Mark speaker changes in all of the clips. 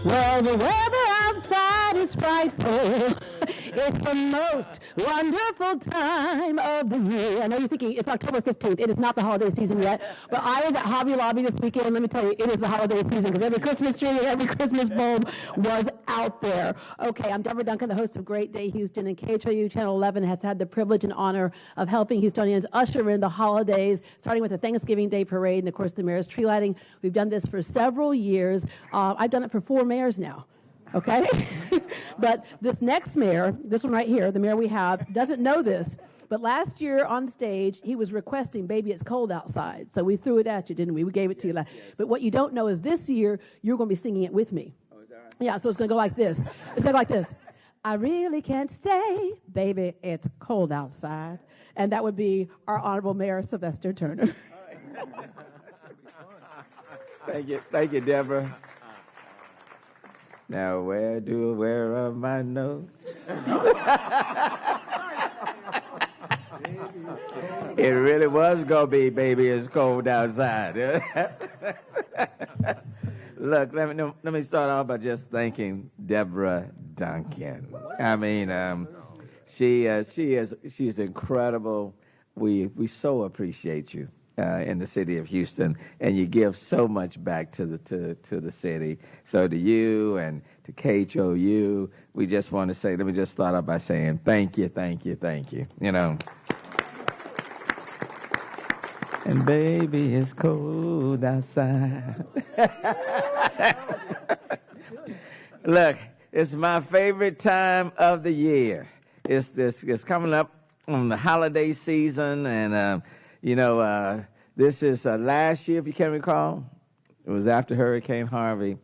Speaker 1: Well, the weather outside is frightful. It's the most wonderful time of the year. I know you're thinking it's October 15th. It is not the holiday season yet. But I was at Hobby Lobby this weekend. Let me tell you, it is the holiday season because every Christmas tree and every Christmas bulb was out there. Okay, I'm Deborah Duncan, the host of Great Day Houston, and KHOU Channel 11 has had the privilege and honor of helping Houstonians usher in the holidays, starting with the Thanksgiving Day Parade and, of course, the mayor's tree lighting. We've done this for several years. I've done it for 4 mayors now. Okay? But this next mayor, this one right here, the mayor we have, doesn't know this. But last year on stage, he was requesting Baby It's Cold Outside. So we threw it at you, didn't we? We gave it to you. But what you don't know is this year, you're going to be singing it with me. Oh, is that right? Yeah, so it's going to go like this. It's going to go like this. I really can't stay, baby, it's cold outside. And that would be our Honorable Mayor, Sylvester Turner.
Speaker 2: Thank you, Deborah. Now, where are my notes? It really was going to be, baby, it's cold outside. Look, let me start off by just thanking Deborah Duncan. I mean, she's incredible. We so appreciate you in the city of Houston, and you give so much back to the city. So to you and to KHOU, we just want to say, let me just start off by saying thank you. You know. And baby, it's cold outside. Look, it's my favorite time of the year. It's coming up on the holiday season, and this is last year, if you can recall. It was after Hurricane Harvey,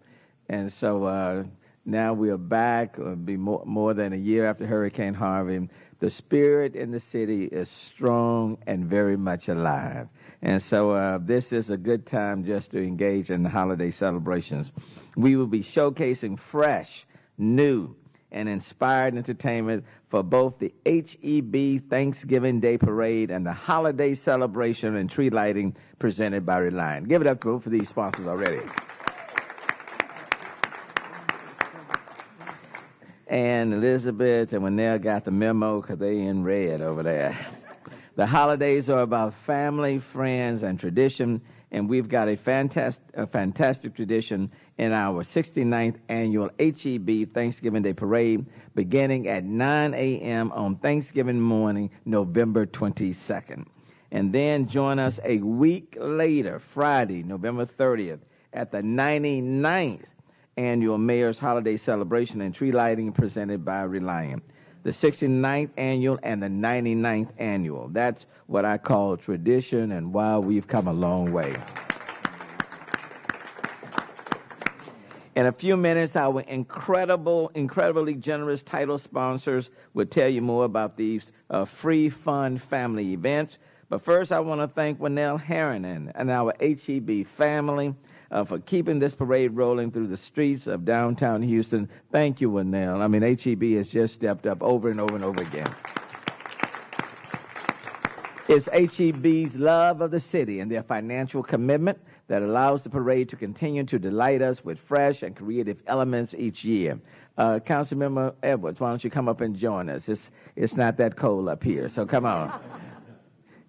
Speaker 2: and so now we are back. It'll be more than a year after Hurricane Harvey. The spirit in the city is strong and very much alive. And so this is a good time just to engage in the holiday celebrations. We will be showcasing fresh, new, and inspired entertainment for both the HEB Thanksgiving Day Parade and the holiday celebration and tree lighting presented by Reliant. Give it up for these sponsors already. And Elizabeth and Winell got the memo because they in red over there. The holidays are about family, friends, and tradition, and we've got a fantastic tradition in our 69th annual HEB Thanksgiving Day Parade beginning at 9 a.m. on Thanksgiving morning, November 22nd. And then join us a week later, Friday, November 30th, at the 99th annual Mayor's Holiday Celebration and Tree Lighting presented by Reliant. The 69th annual and the 99th annual. That's what I call tradition, and wow, we've come a long way. In a few minutes, our incredibly generous title sponsors will tell you more about these free, fun family events. But first, I want to thank Winell, Herron, and our HEB family for keeping this parade rolling through the streets of downtown Houston. Thank you, Winell. I mean, HEB has just stepped up over and over and over again. It's HEB's love of the city and their financial commitment that allows the parade to continue to delight us with fresh and creative elements each year. Councilmember Edwards, why don't you come up and join us? It's not that cold up here, so come on.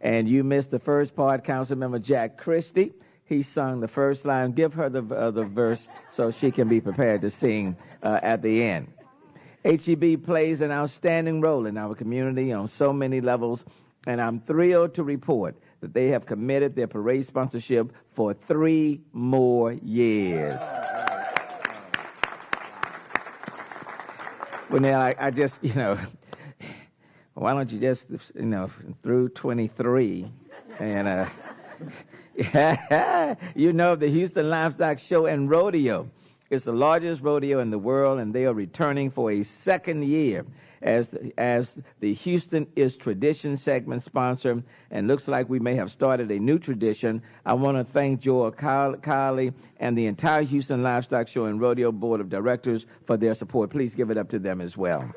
Speaker 2: And you missed the first part, Councilmember Jack Christie. He sung the first line. Give her the verse so she can be prepared to sing at the end. HEB plays an outstanding role in our community on so many levels, and I'm thrilled to report that they have committed their parade sponsorship for 3 more years. Well, now, I just, why don't you just, through 23 and, the Houston Livestock Show and Rodeo is the largest rodeo in the world, and they are returning for a second year as the Houston is Tradition segment sponsor, and looks like we may have started a new tradition. I want to thank Joel Kiley and the entire Houston Livestock Show and Rodeo Board of Directors for their support. Please give it up to them as well.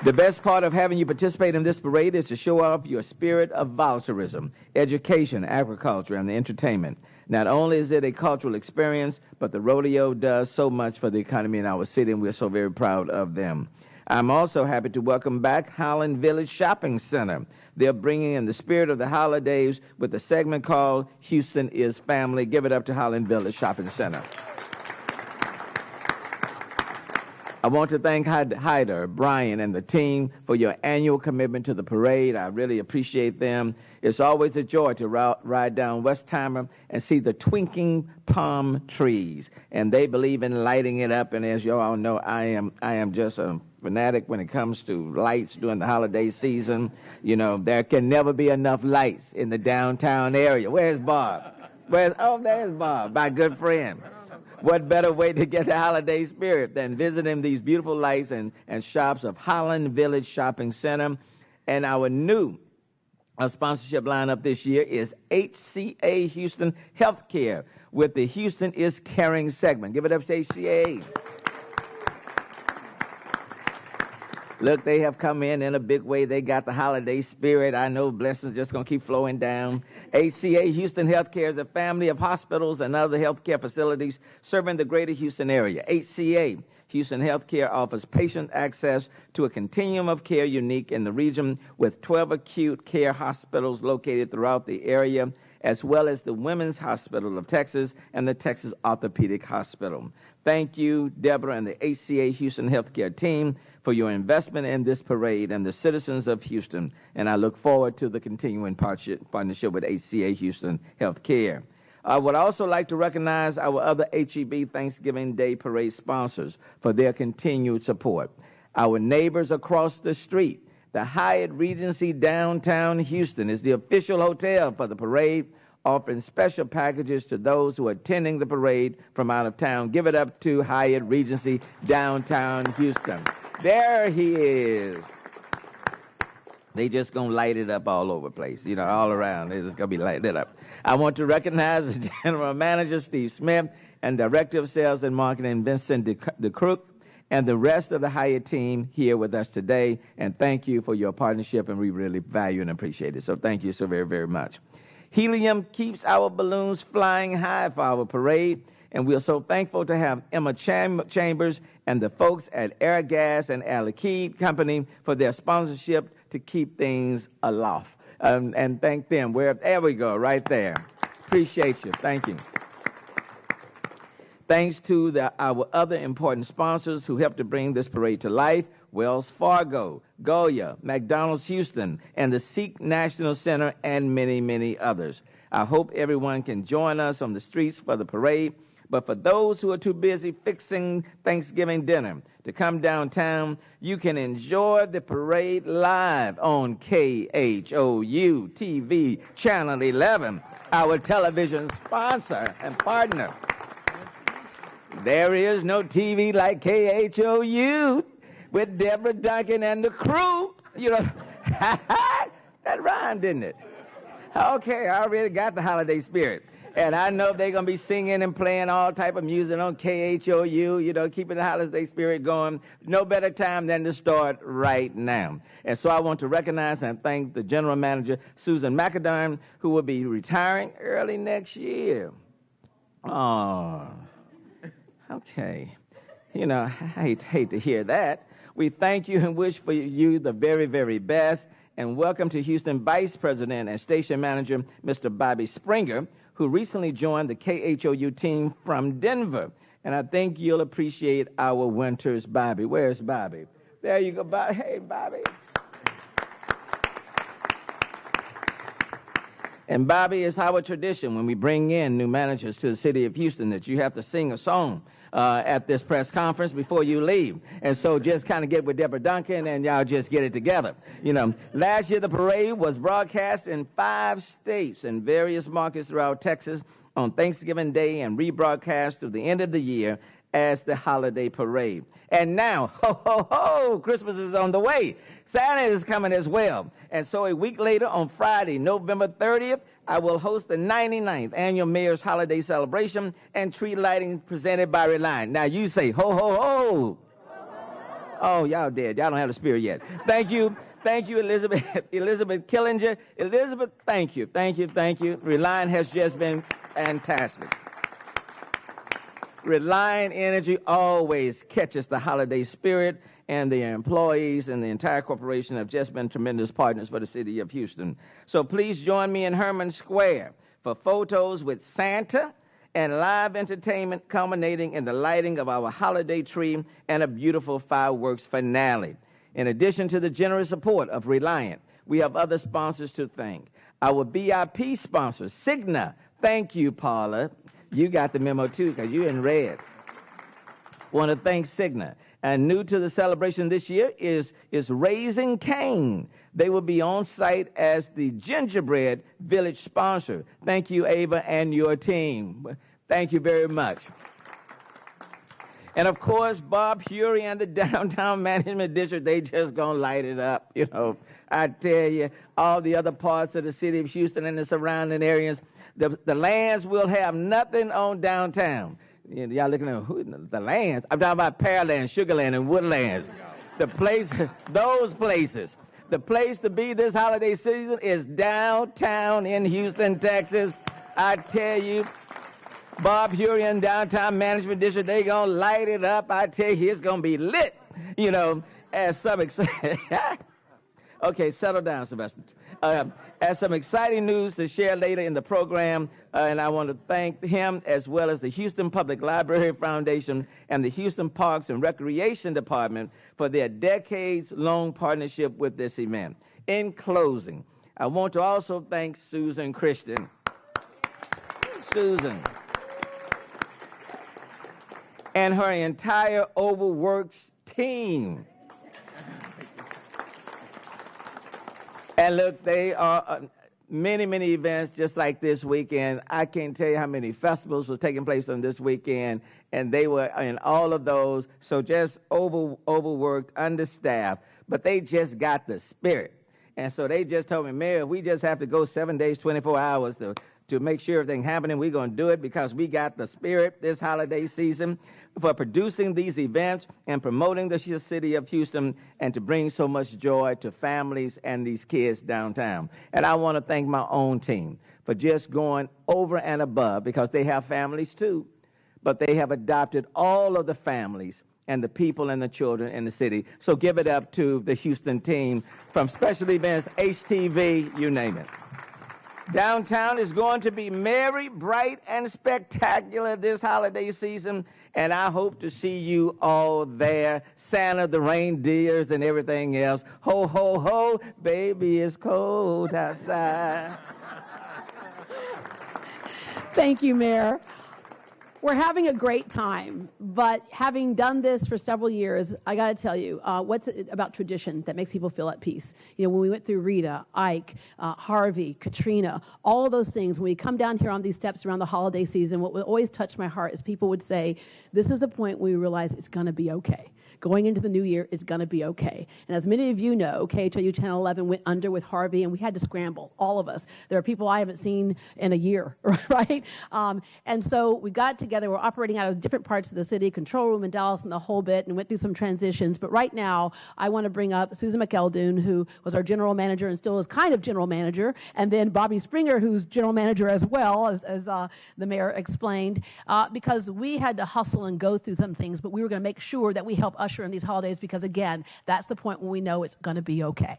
Speaker 2: The best part of having you participate in this parade is to show off your spirit of volunteerism, education, agriculture, and entertainment. Not only is it a cultural experience, but the rodeo does so much for the economy in our city, and we're so very proud of them. I'm also happy to welcome back Holland Village Shopping Center. They're bringing in the spirit of the holidays with a segment called Houston is Family. Give it up to Holland Village Shopping Center. I want to thank Hyder, Brian, and the team for your annual commitment to the parade. I really appreciate them. It's always a joy to ride down Westheimer and see the twinkling palm trees. And they believe in lighting it up. And as you all know, I am just a fanatic when it comes to lights during the holiday season. You know, there can never be enough lights in the downtown area. Where's Bob? Oh, there's Bob, my good friend. What better way to get the holiday spirit than visiting these beautiful lights and shops of Holland Village Shopping Center. And our new sponsorship lineup this year is HCA Houston Healthcare with the Houston is Caring segment. Give it up to HCA. Look, they have come in a big way. They got the holiday spirit. I know blessings just going to keep flowing down. HCA Houston Healthcare is a family of hospitals and other healthcare facilities serving the greater Houston area. HCA Houston Healthcare offers patient access to a continuum of care unique in the region with 12 acute care hospitals located throughout the area, as well as the Women's Hospital of Texas and the Texas Orthopedic Hospital. Thank you, Deborah, and the HCA Houston Healthcare team for your investment in this parade and the citizens of Houston, and I look forward to the continuing partnership with HCA Houston Healthcare. I would also like to recognize our other HEB Thanksgiving Day Parade sponsors for their continued support. Our neighbors across the street, the Hyatt Regency Downtown Houston is the official hotel for the parade, offering special packages to those who are attending the parade from out of town. Give it up to Hyatt Regency Downtown Houston. There he is. They just going to light it up all over the place, you know, all around. It's just going to be lighted up. I want to recognize the General Manager, Steve Smith, and Director of Sales and Marketing, Vincent DeCrook, and the rest of the Hyatt team here with us today. And thank you for your partnership, and we really value and appreciate it. So thank you so very, very much. Helium keeps our balloons flying high for our parade, and we're so thankful to have Emma Chambers and the folks at Air Gas and Air Liquide Company for their sponsorship to keep things aloft. And thank them. There we go, right there. Appreciate you. Thank you. Thanks to our other important sponsors who helped to bring this parade to life: Wells Fargo, Goya, McDonald's Houston, and the Sikh National Center, and many, many others. I hope everyone can join us on the streets for the parade. But for those who are too busy fixing Thanksgiving dinner to come downtown, you can enjoy the parade live on KHOU TV Channel 11, our television sponsor and partner. There is no TV like KHOU with Deborah, Duncan, and the crew. You know, that rhymed, didn't it? Okay, I already got the holiday spirit. And I know they're going to be singing and playing all type of music on KHOU, you know, keeping the holiday spirit going. No better time than to start right now. And so I want to recognize and thank the General Manager, Susan McAdam, who will be retiring early next year. Oh, okay. You know, I hate to hear that. We thank you and wish for you the very, very best. And welcome to Houston Vice President and Station Manager, Mr. Bobby Springer, who recently joined the KHOU team from Denver. And I think you'll appreciate our winters, Bobby. Where's Bobby? There you go, Bobby. Hey, Bobby. And Bobby, it's our tradition when we bring in new managers to the city of Houston that you have to sing a song at this press conference before you leave. And so just kind of get with Deborah Duncan and y'all just get it together. You know, last year the parade was broadcast in 5 states and various markets throughout Texas on Thanksgiving Day and rebroadcast through the end of the year as the holiday parade. And now, ho, ho, ho, Christmas is on the way. Santa is coming as well. And so a week later on Friday, November 30th, I will host the 99th Annual Mayor's Holiday Celebration and tree lighting presented by Reliant. Now you say, ho, ho, ho. Oh, y'all dead. Y'all don't have the Spirit yet. Thank you. Thank you, Elizabeth Killinger. Elizabeth, thank you. Thank you. Thank you. Reliant has just been fantastic. Reliant Energy always catches the holiday spirit, and the employees and the entire corporation have just been tremendous partners for the city of Houston. So please join me in Herron Square for photos with Santa and live entertainment culminating in the lighting of our holiday tree and a beautiful fireworks finale. In addition to the generous support of Reliant, we have other sponsors to thank. Our VIP sponsor, Cigna. Thank you, Paula. You got the memo too, because you're in red. Want to thank Cigna. And new to the celebration this year is Raising Cane. They will be on site as the Gingerbread Village sponsor. Thank you, Ava, and your team. Thank you very much. And of course, Bob Eury and the Downtown Management District, they just gonna light it up. You know, I tell you, all the other parts of the city of Houston and the surrounding areas, the lands will have nothing on downtown. Y'all looking at the lands? I'm talking about Pearland, Sugarland, and Woodlands. The place, those places. The place to be this holiday season is downtown in Houston, Texas. I tell you, Bob Eury and Downtown Management District, they gonna light it up. I tell you, it's gonna be lit. You know, as some okay, settle down, Sebastian. As some exciting news to share later in the program, and I want to thank him as well as the Houston Public Library Foundation and the Houston Parks and Recreation Department for their decades-long partnership with this event. In closing, I want to also thank Susan Christian. Susan. And her entire Overworks team. And look, they are many, many events just like this weekend. I can't tell you how many festivals were taking place on this weekend, and they were in all of those. So just overworked, understaffed, but they just got the spirit. And so they just told me, Mayor, we just have to go 7 days, 24 hours to make sure everything's happening. We're going to do it because we got the spirit this holiday season for producing these events and promoting the city of Houston and to bring so much joy to families and these kids downtown. And I want to thank my own team for just going over and above because they have families too, but they have adopted all of the families and the people and the children in the city. So give it up to the Houston team from special events, HTV, you name it. Downtown is going to be merry, bright, and spectacular this holiday season, and I hope to see you all there. Santa, the reindeers, and everything else. Ho, ho, ho, baby, it's cold outside.
Speaker 1: Thank you, Mayor. We're having a great time, but having done this for several years, I got to tell you, what's it about tradition that makes people feel at peace? You know, when we went through Rita, Ike, Harvey, Katrina, all of those things, when we come down here on these steps around the holiday season, what would always touch my heart is people would say, this is the point where we realize it's going to be okay. Going into the new year, it's going to be okay. And as many of you know, KHOU Channel 11 went under with Harvey, and we had to scramble, all of us. There are people I haven't seen in a year, right? And so we got together. We're operating out of different parts of the city, control room in Dallas and the whole bit, and went through some transitions. But right now, I want to bring up Susan McEldoon, who was our general manager and still is kind of general manager, and then Bobby Springer, who's general manager as well, as the mayor explained, because we had to hustle and go through some things, but we were going to make sure that we help usher in these holidays because, again, that's the point when we know it's going to be okay.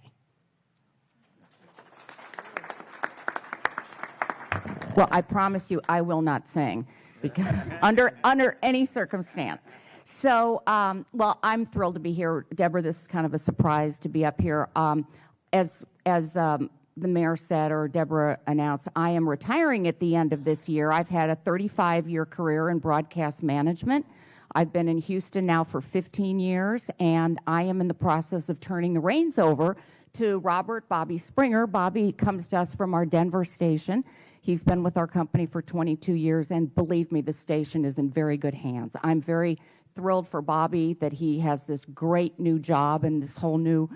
Speaker 3: Well, I promise you I will not sing because under any circumstance. So, well, I'm thrilled to be here. Deborah, this is kind of a surprise to be up here. As the mayor said, or Deborah announced, I am retiring at the end of this year. I've had a 35-year career in broadcast management. I've been in Houston now for 15 years, and I am in the process of turning the reins over to Bobby Springer. Bobby comes to us from our Denver station. He's been with our company for 22 years, and believe me, the station is in very good hands. I'm very thrilled for Bobby that he has this great new job and this whole new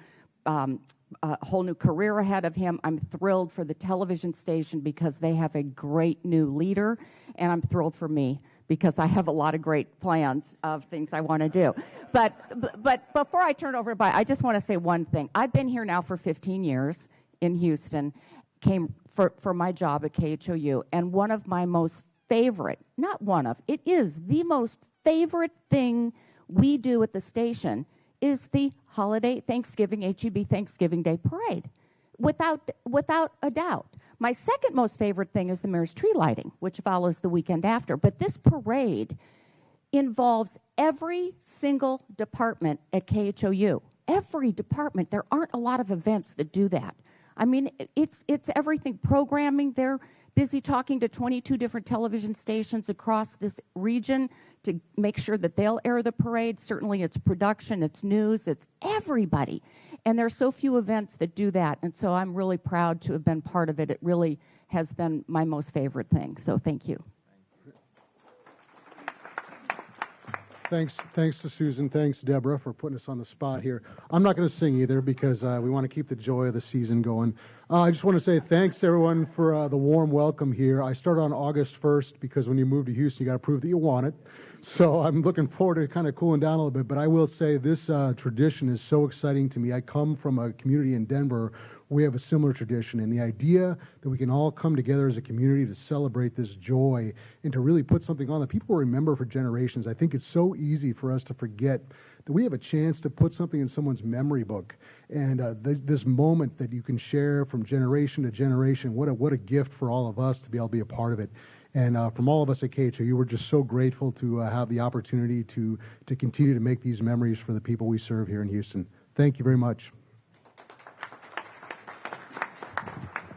Speaker 3: career ahead of him. I'm thrilled for the television station because they have a great new leader, and I'm thrilled for me because I have a lot of great plans of things I want to do. But before I turn over, I just want to say one thing. I've been here now for 15 years in Houston, came for my job at KHOU, and one of my most favorite, not one of, it is the most favorite thing we do at the station is the holiday Thanksgiving, HEB Thanksgiving Day Parade, without a doubt. My second most favorite thing is the mayor's tree lighting, which follows the weekend after. But this parade involves every single department at KHOU. Every department. There aren't a lot of events that do that. I mean, it's everything. Programming, they're busy talking to 22 different television stations across this region to make sure that they'll air the parade. Certainly it's production, it's news, it's everybody. And there's so few events that do that. And so I'm really proud to have been part of it. It really has been my most favorite thing. So thank you.
Speaker 4: Thanks to Susan. Thanks, Deborah, for putting us on the spot here. I'm not going to sing either because we want to keep the joy of the season going. I just want to say thanks, everyone, for the warm welcome here. I started on August 1st because when you move to Houston, you got to prove that you want it. So I'm looking forward to kind of cooling down a little bit. But I will say this tradition is so exciting to me. I come from a community in Denver. We have a similar tradition, and the idea that we can all come together as a community to celebrate this joy and to really put something on that people remember for generations. I think it's so easy for us to forget that we have a chance to put something in someone's memory book, and this moment that you can share from generation to generation. What a gift for all of us to be able to be a part of it. And from all of us at KHOU, we're just so grateful to have the opportunity to continue to make these memories for the people we serve here in Houston. Thank you very much.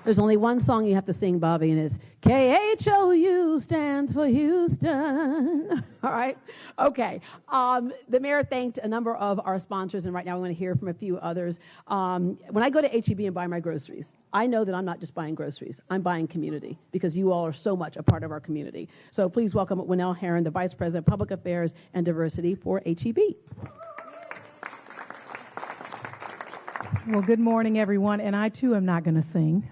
Speaker 1: There's only one song you have to sing, Bobby, and it's KHOU stands for Houston. All right? Okay. The mayor thanked a number of our sponsors, and right now we want to hear from a few others. When I go to HEB and buy my groceries, I know that I'm not just buying groceries. I'm buying community because you all are so much a part of our community. So please welcome Winell Herron, the Vice President of Public Affairs and Diversity for HEB.
Speaker 5: Well, good morning, everyone, and I, too, am not going to sing.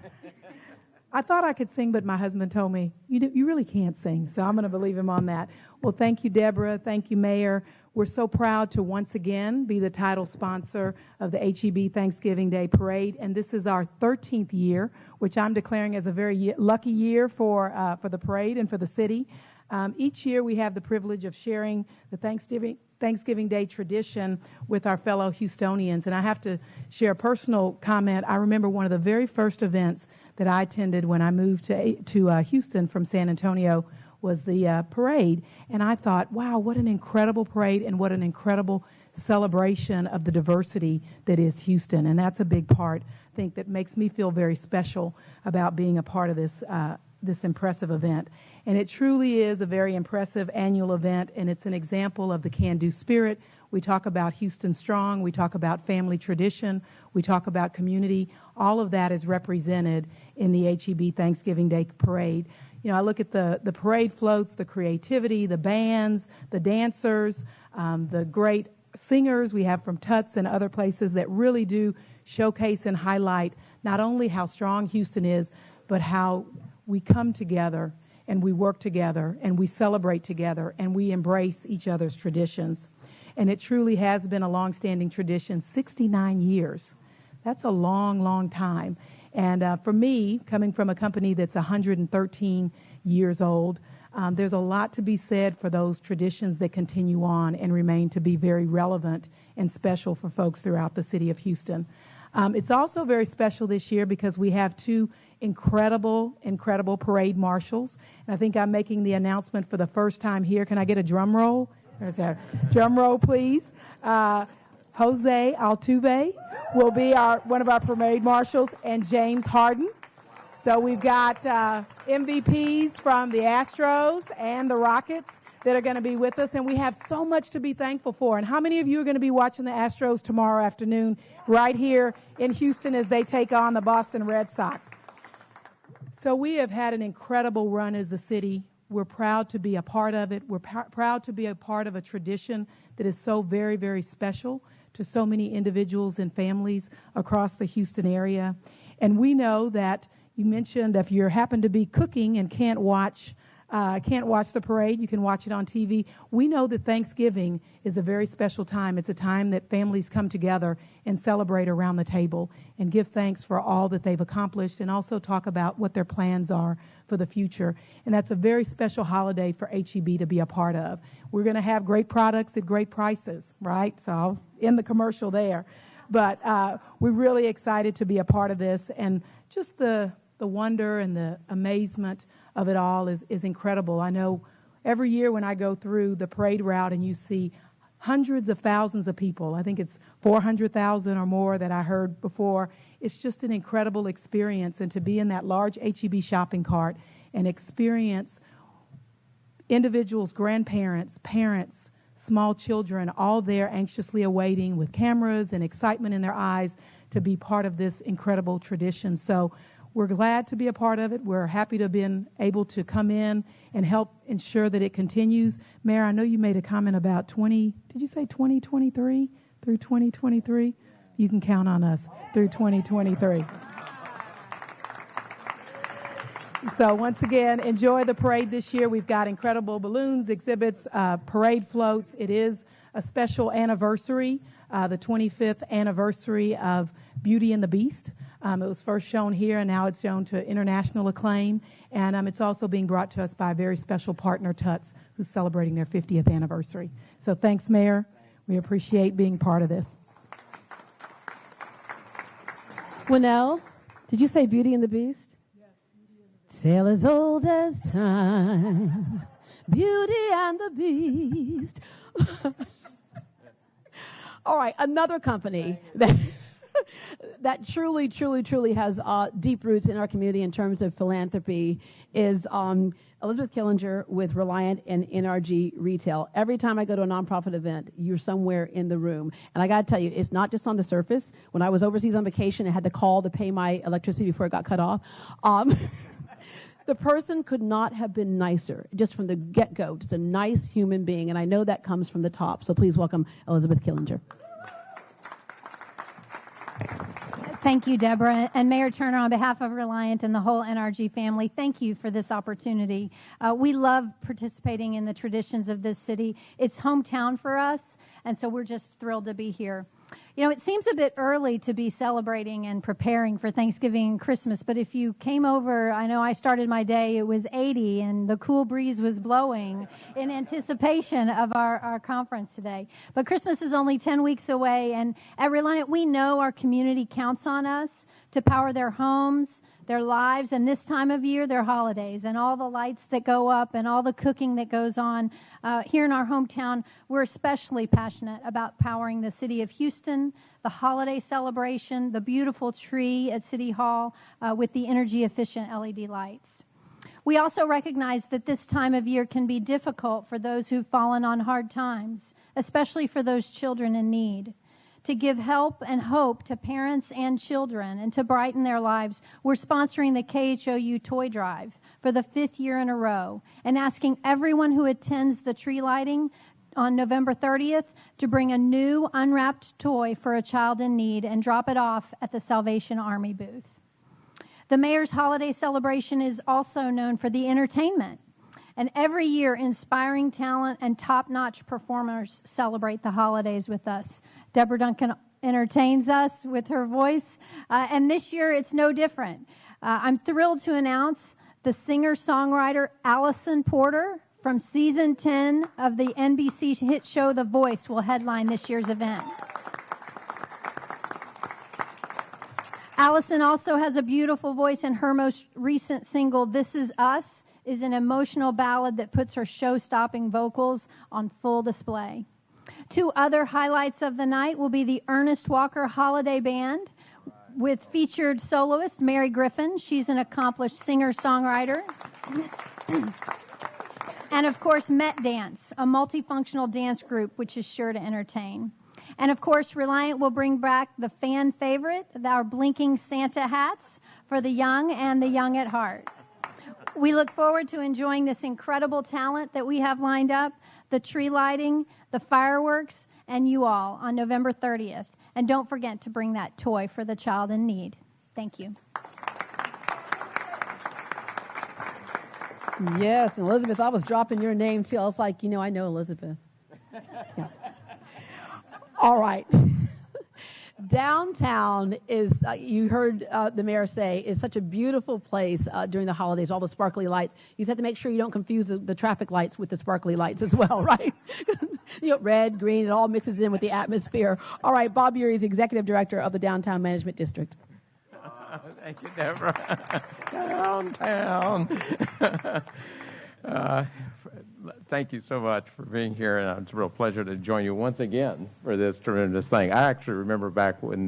Speaker 5: I thought I could sing, but my husband told me, you really can't sing, so I'm going to believe him on that. Well, thank you, Deborah. Thank you, Mayor. We're so proud to once again be the title sponsor of the HEB Thanksgiving Day Parade, and this is our 13th year, which I'm declaring as a very lucky year for the parade and for the city. Each year we have the privilege of sharing the Thanksgiving Day tradition with our fellow Houstonians, and I have to share a personal comment. I remember one of the very first events that I attended when I moved to Houston from San Antonio was the parade, and I thought, wow, what an incredible parade and what an incredible celebration of the diversity that is Houston, and that's a big part, I think, that makes me feel very special about being a part of this impressive event. And it truly is a very impressive annual event, and it's an example of the can-do spirit. We talk about Houston Strong. We talk about family tradition. We talk about community. All of that is represented in the HEB Thanksgiving Day Parade. You know, I look at the parade floats, the creativity, the bands, the dancers, the great singers we have from Tuts and other places that really do showcase and highlight not only how strong Houston is, but how we come together and we work together and we celebrate together and we embrace each other's traditions. And it truly has been a long-standing tradition, 69 years. That's a long, long time. And for me, coming from a company that's 113 years old, there's a lot to be said for those traditions that continue on and remain to be very relevant and special for folks throughout the city of Houston. It's also very special this year because we have two incredible parade marshals. And I think I'm making the announcement for the first time here. Can I get a drum roll? There's a drum roll, please. Jose Altuve will be one of our parade marshals, and James Harden. So we've got MVPs from the Astros and the Rockets that are going to be with us, and we have so much to be thankful for. And how many of you are going to be watching the Astros tomorrow afternoon right here in Houston as they take on the Boston Red Sox? So we have had an incredible run as a city. We're proud to be a part of it. We're proud to be a part of a tradition that is so very, very special to so many individuals and families across the Houston area. And we know that you mentioned if you happen to be cooking and can't watch can't watch the parade, you can watch it on TV. We know that Thanksgiving is a very special time. It's a time that families come together and celebrate around the table and give thanks for all that they've accomplished and also talk about what their plans are for the future. And that's a very special holiday for HEB to be a part of. We're going to have great products at great prices, right? So I'll end the commercial there. But we're really excited to be a part of this, and just the wonder and the amazement of it all is incredible. I know every year when I go through the parade route and you see hundreds of thousands of people, I think it's 400,000 or more that I heard before, it's just an incredible experience. And to be in that large HEB shopping cart and experience individuals, grandparents, parents, small children, all there anxiously awaiting with cameras and excitement in their eyes to be part of this incredible tradition. So we're glad to be a part of it. We're happy to have been able to come in and help ensure that it continues. Mayor, I know you made a comment about 2023 through 2023? You can count on us through 2023. So once again, enjoy the parade this year. We've got incredible balloons, exhibits, parade floats. It is a special anniversary, the 25th anniversary of Beauty and the Beast. It was first shown here, and now it's shown to international acclaim. And it's also being brought to us by a very special partner, Tuts, who's celebrating their 50th anniversary. So thanks, Mayor. We appreciate being part of this.
Speaker 1: Winell, did you say Beauty and the Beast? Tale as old as time, Beauty and the Beast. All right, another company that truly has deep roots in our community in terms of philanthropy is Elizabeth Killinger with Reliant and NRG Retail. Every time I go to a nonprofit event, you're somewhere in the room. And I got to tell you, it's not just on the surface. When I was overseas on vacation, I had to call to pay my electricity before it got cut off. The person could not have been nicer, just from the get-go, just a nice human being, and I know that comes from the top. So please welcome Elizabeth Killinger.
Speaker 6: Thank you, Deborah. And Mayor Turner, on behalf of Reliant and the whole NRG family, thank you for this opportunity. We love participating in the traditions of this city. It's hometown for us, and so we're just thrilled to be here. You know, it seems a bit early to be celebrating and preparing for Thanksgiving and Christmas, but if you came over, I know I started my day, it was 80 and the cool breeze was blowing in anticipation of our conference today. But Christmas is only 10 weeks away, and at Reliant, we know our community counts on us to power their homes, their lives, and this time of year, their holidays, and all the lights that go up and all the cooking that goes on. Here in our hometown, we're especially passionate about powering the city of Houston, the holiday celebration, the beautiful tree at City Hall with the energy-efficient LED lights. We also recognize that this time of year can be difficult for those who've fallen on hard times, especially for those children in need. To give help and hope to parents and children and to brighten their lives, we're sponsoring the KHOU Toy Drive for the 5th year in a row and asking everyone who attends the tree lighting on November 30th to bring a new unwrapped toy for a child in need and drop it off at the Salvation Army booth. The mayor's holiday celebration is also known for the entertainment. And every year, inspiring talent and top-notch performers celebrate the holidays with us. Deborah Duncan entertains us with her voice, and this year it's no different. I'm thrilled to announce the singer-songwriter Allison Porter from Season 10 of the NBC hit show The Voice will headline this year's event. Allison also has a beautiful voice, and her most recent single, This Is Us, is an emotional ballad that puts her show-stopping vocals on full display. Two other highlights of the night will be the Ernest Walker Holiday Band with featured soloist Mary Griffin. She's an accomplished singer-songwriter. And, of course, Met Dance, a multifunctional dance group which is sure to entertain. And, of course, Reliant will bring back the fan favorite, our blinking Santa hats for the young and the young at heart. We look forward to enjoying this incredible talent that we have lined up, the tree lighting, the fireworks, and you all on November 30th. And don't forget to bring that toy for the child in need. Thank you.
Speaker 1: Yes, and Elizabeth, I was dropping your name too. I was like, I know Elizabeth. Yeah. All right. Downtown is, you heard the mayor say, is such a beautiful place during the holidays, all the sparkly lights. You just have to make sure you don't confuse the traffic lights with the sparkly lights as well, right? Red, green, it all mixes in with the atmosphere. All right, Bob Eury is Executive Director of the Downtown Management District.
Speaker 7: Thank you, Deborah. Downtown. Thank you so much for being here, and it's a real pleasure to join you once again for this tremendous thing. I actually remember back when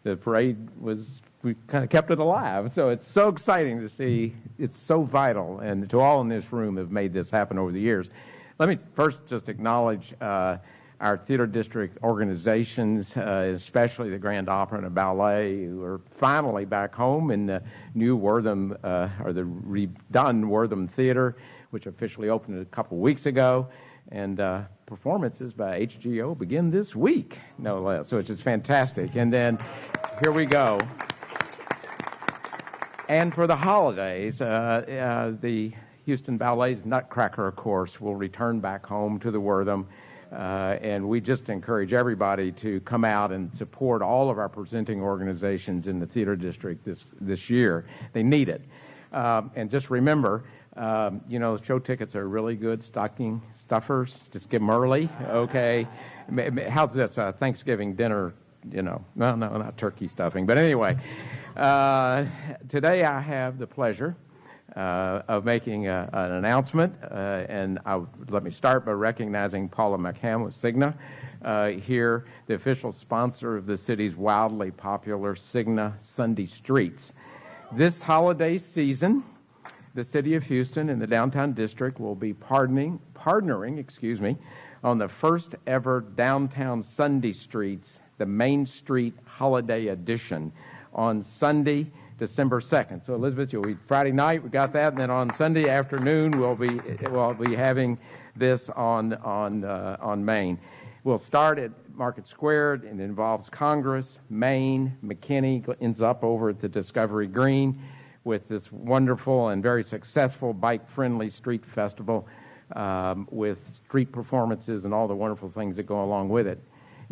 Speaker 7: the parade was, we kind of kept it alive, so it's so exciting to see. It's so vital, and to all in this room have made this happen over the years. Let me first just acknowledge our theater district organizations, especially the Grand Opera and the Ballet, who are finally back home in the new Wortham, or the redone Wortham Theater, which officially opened a couple weeks ago. And performances by HGO begin this week, no less. So it's just fantastic. And then here we go. And for the holidays, the Houston Ballet's Nutcracker, of course, will return back home to the Wortham. And we just encourage everybody to come out and support all of our presenting organizations in the theater district this year. They need it. And just remember, show tickets are really good stocking stuffers. Just give them early, okay? How's this Thanksgiving dinner? No, not turkey stuffing. But anyway, today I have the pleasure of making an announcement, and let me start by recognizing Paula McCann with Cigna here, the official sponsor of the city's wildly popular Cigna Sunday Streets. This holiday season, the City of Houston and the Downtown District will be partnering, on the first ever Downtown Sunday Streets, the Main Street Holiday Edition, on Sunday, December 2nd. So Elizabeth, you'll be Friday night, we got that, and then on Sunday afternoon we'll be having this on Main. We'll start at Market Square. It involves Congress, Main, McKinney, ends up over at the Discovery Green with this wonderful and very successful bike-friendly street festival with street performances and all the wonderful things that go along with it.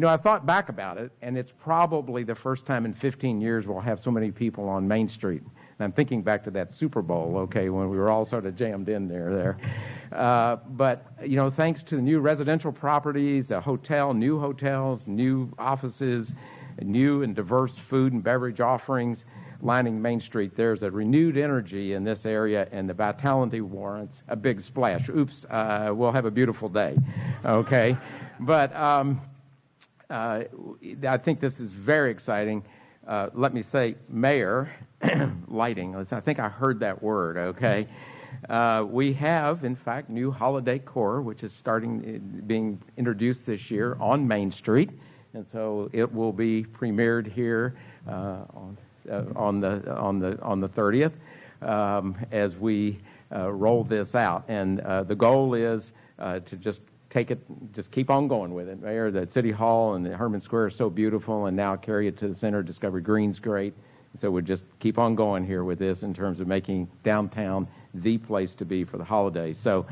Speaker 7: I thought back about it, and it's probably the first time in 15 years we'll have so many people on Main Street. And I'm thinking back to that Super Bowl, okay, when we were all sort of jammed in there. But, thanks to the new residential properties, a hotel, new hotels, new offices, new and diverse food and beverage offerings lining Main Street, there's a renewed energy in this area, and the vitality warrants a big splash. Oops, we'll have a beautiful day, okay? But I think this is very exciting. Let me say, Mayor, lighting, I think I heard that word, okay? We have, in fact, new holiday decor, which is being introduced this year on Main Street, and so it will be premiered here on the 30th as we roll this out. And the goal is to just keep on going with it. Mayor, the City Hall and the Herman Square are so beautiful, and now carry it to the center. Discovery Green's great. So we'll just keep on going here with this in terms of making downtown the place to be for the holidays. So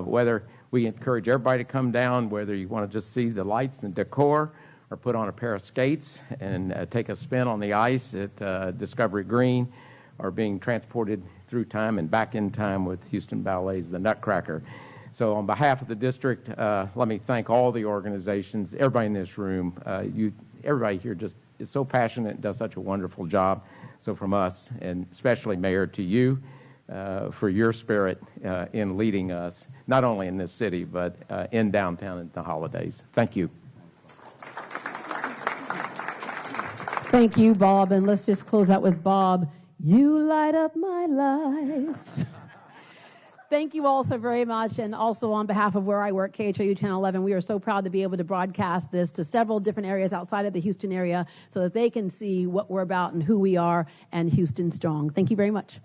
Speaker 7: whether we encourage everybody to come down, whether you want to just see the lights and the decor, or put on a pair of skates and take a spin on the ice at Discovery Green, or being transported through time and back in time with Houston Ballet's The Nutcracker. So on behalf of the district, let me thank all the organizations, everybody in this room. Everybody here just is so passionate and does such a wonderful job. So from us, and especially Mayor, to you, for your spirit in leading us, not only in this city, but in downtown at the holidays. Thank you.
Speaker 1: Thank you, Bob. And let's just close out with Bob. You light up my life. Thank you all so very much. And also on behalf of where I work, KHOU Channel 11, we are so proud to be able to broadcast this to several different areas outside of the Houston area so that they can see what we're about and who we are, and Houston strong. Thank you very much.